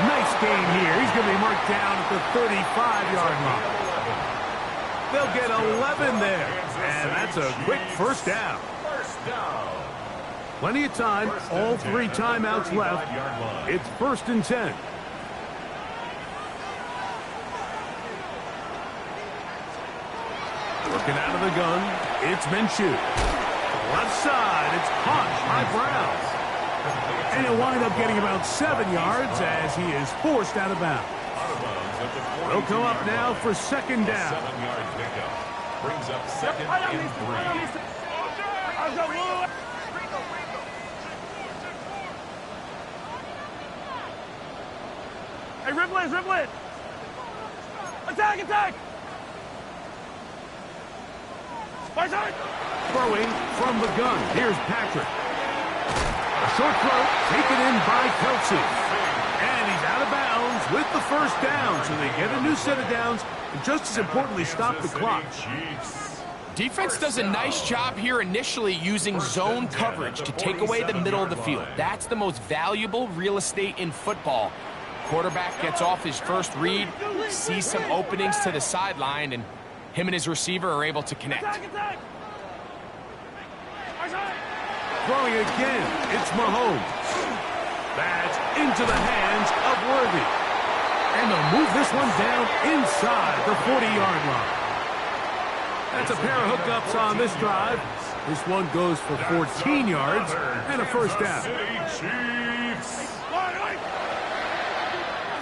Nice game here. He's going to be marked down at the 35-yard line. They'll get 11 there, and that's a quick first down. Plenty of time, all 3 timeouts left. It's 1st and 10. Looking out of the gun, it's Minshew. Left side, it's caught by Brown. And he'll wind up getting about 7 yards as he is forced out of bounds. They'll come up now for 2nd down. 7-yard pickup. Brings up 2nd and 3. Hey, Riplet, Riplet! Attack, attack! Throwing from the gun. Here's Patrick. A short throw taken in by Kelsey. And he's out of bounds with the first down. So they get a new set of downs. And just as importantly, stop the clock. Defense does a nice job here initially using zone coverage to take away the middle of the field. That's the most valuable real estate in football. Quarterback gets off his first read, sees some openings to the sideline, and him and his receiver are able to connect. Throwing again, it's Mahomes. That's into the hands of Worthy. And they'll move this one down inside the 40-yard line. That's a pair of hookups on this drive. This one goes for 14 yards and a first down.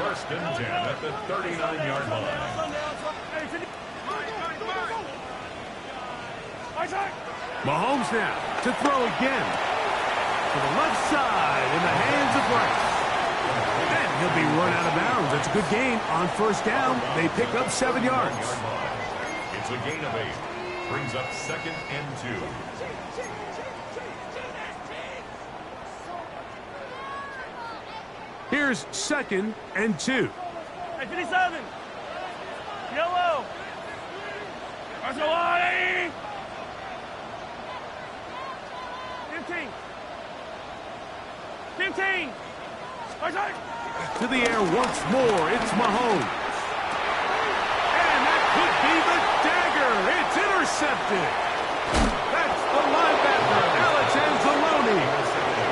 First and 10 at the 39-yard line. Mahomes now to throw again. To the left side in the hands of Rice. And he'll be run out of bounds. That's a good gain on first down. They pick up 7 yards. It's a gain of 8. Brings up 2nd and 2. Here's 2nd and 2. Hey, 57! Yellow! Let's go on, Eddie! 15! 15! To the air once more, it's Mahomes. And that could be the dagger. It's intercepted. That's the linebacker, Alex Anzalone.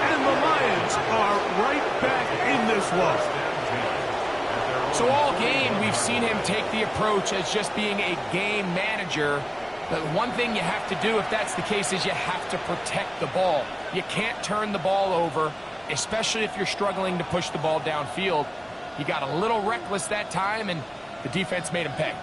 And the Lions are right back in this one. So all game, we've seen him take the approach as just being a game manager. But one thing you have to do if that's the case is you have to protect the ball. You can't turn the ball over, especially if you're struggling to push the ball downfield. He got a little reckless that time, and the defense made him pay.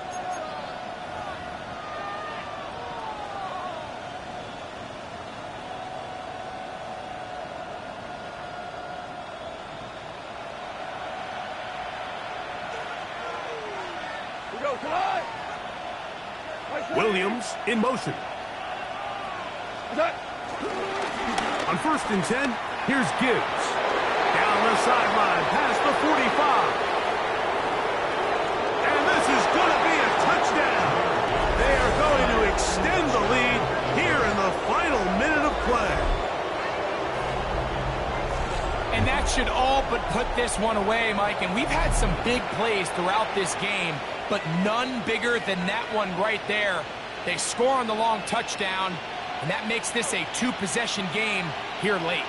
Williams in motion. On 1st and 10, here's Gibbs. Down the sideline, past the 45. And this is going to be a touchdown. They are going to extend the lead here in the final minute of play. And that should all but put this one away, Mike. And we've had some big plays throughout this game, but none bigger than that one right there. They score on the long touchdown, and that makes this a 2-possession game here late.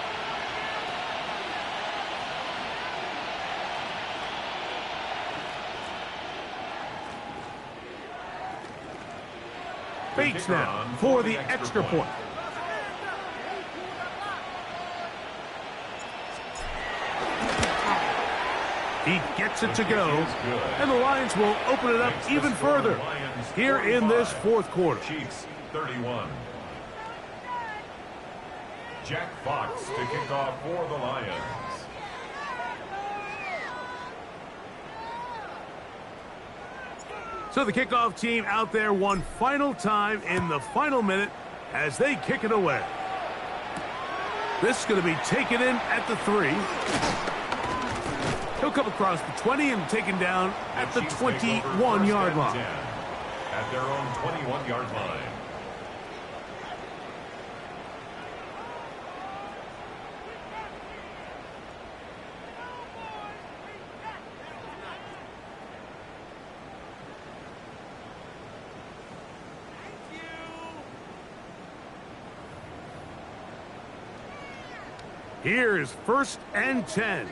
Bates now for the extra point. He gets it to go, and the Lions will open it up even further here in this 4th quarter. Chiefs 31. Jack Fox to kick off for the Lions. So the kickoff team out there one final time in the final minute as they kick it away. This is going to be taken in at the 3. He'll come across the 20 and taken down at the 21-yard line. At their own 21-yard line. Here's 1st and 10.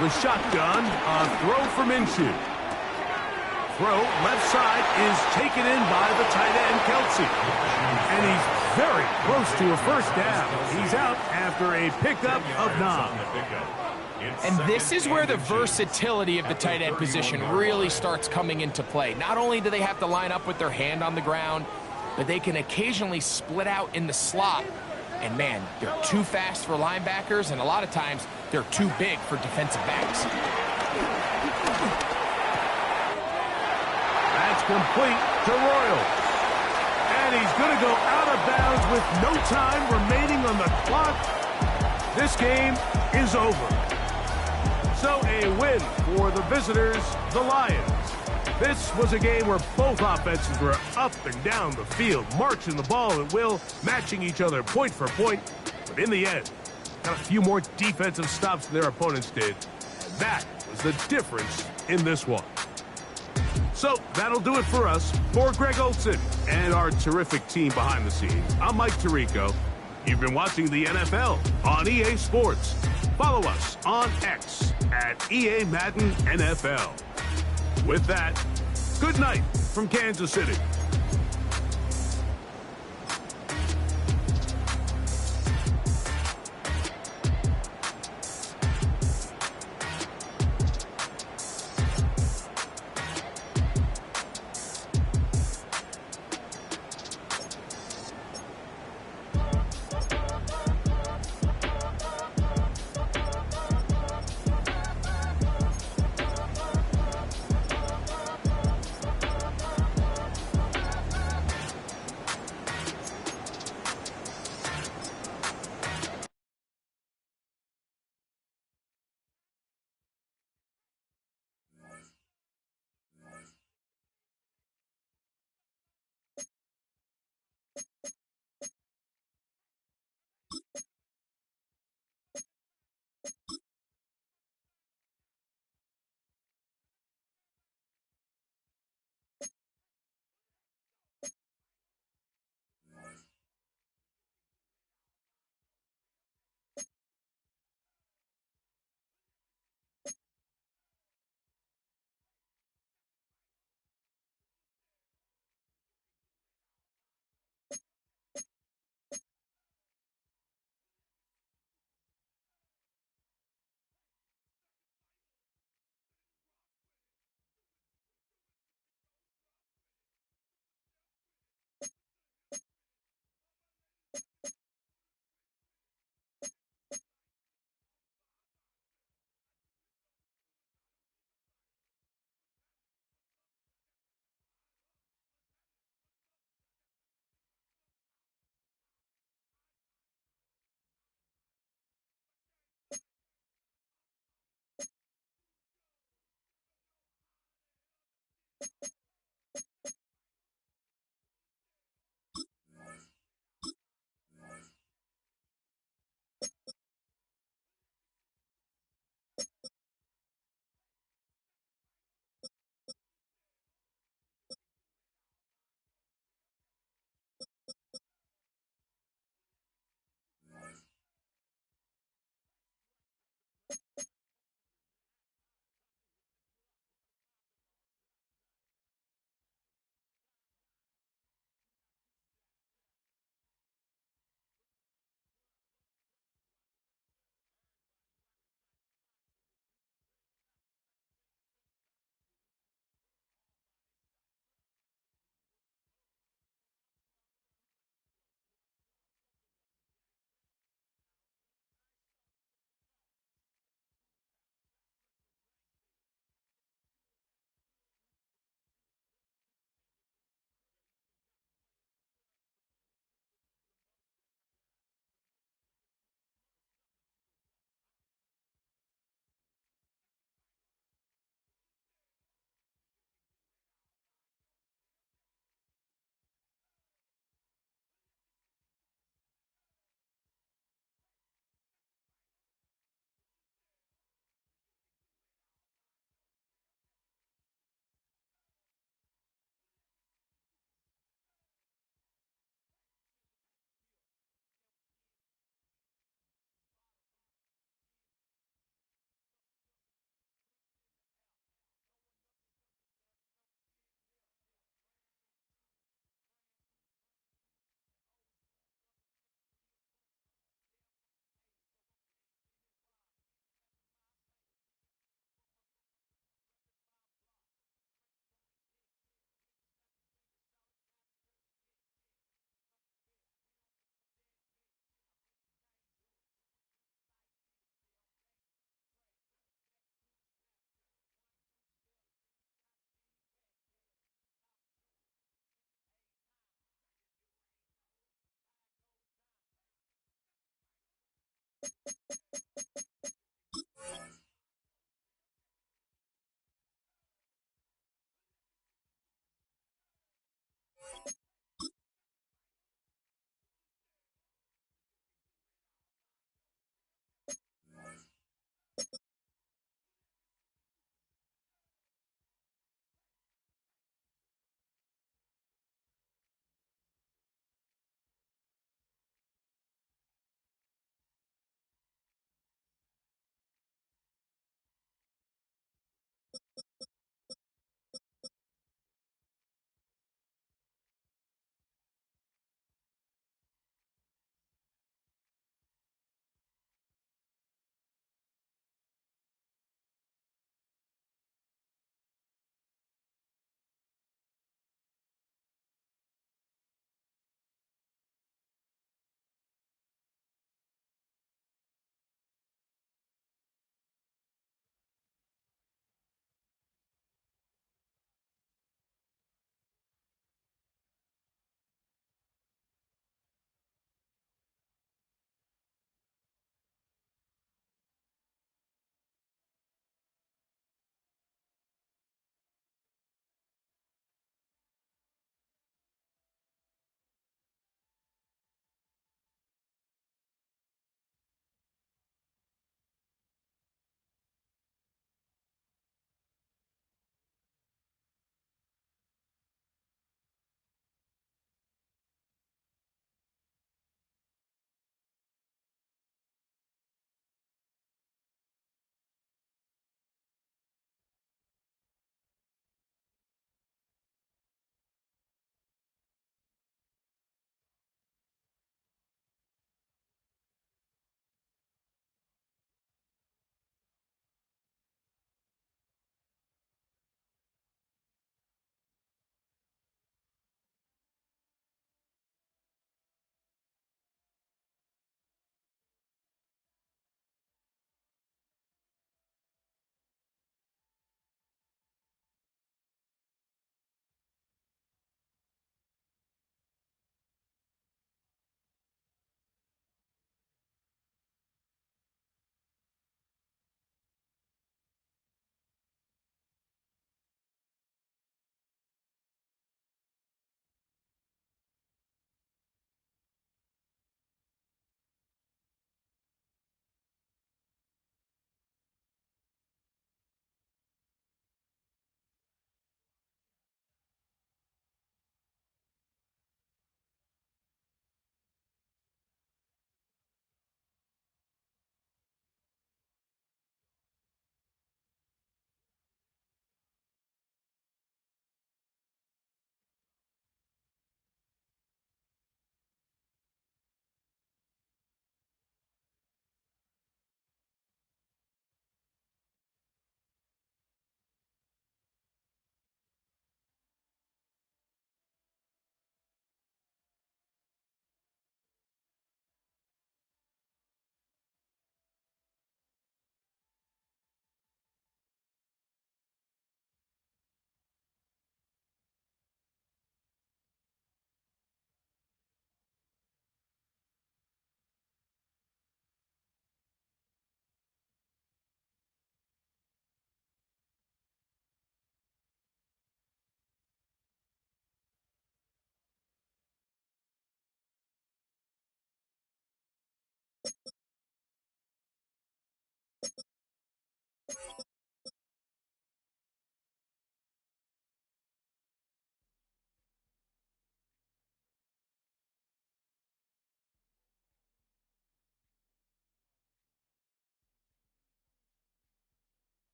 The shotgun, a throw for Minshew. Throw, left side, is taken in by the tight end, Kelsey. And he's very close to a first down. He's out after a pickup of 9. And this is where the versatility of the tight end position really starts coming into play. Not only do they have to line up with their hand on the ground, but they can occasionally split out in the slot. And man, they're too fast for linebackers, and a lot of times they're too big for defensive backs. That's complete to Royal. And he's going to go out of bounds with no time remaining on the clock. This game is over. So a win for the visitors, the Lions. This was a game where both offenses were up and down the field, marching the ball at will, matching each other point for point. But in the end, got a few more defensive stops than their opponents did. And that was the difference in this one. So that'll do it for us. For Greg Olson and our terrific team behind the scenes, I'm Mike Tirico. You've been watching the NFL on EA Sports. Follow us on X at EA Madden NFL. With that, good night from Kansas City.